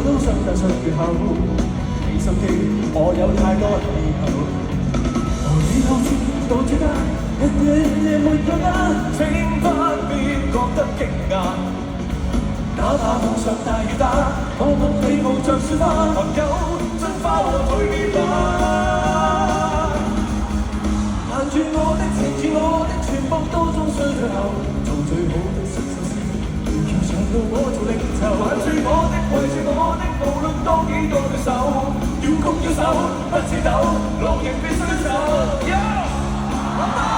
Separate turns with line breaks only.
都想得出缺口，你心機我有太多以後。和你透視到這間，日沒有間，請不必覺得驚訝。哪怕夢想大雨打，我夢你無像雪花，含有進化和蛻變吧。限住我的，纏住我的，全部都終須退後，做最好的馴獸師，要上到我做領袖。限住我的，圍住我的，無論多幾個對手，要攻要守，不似鬥，路仍必須走。Yeah!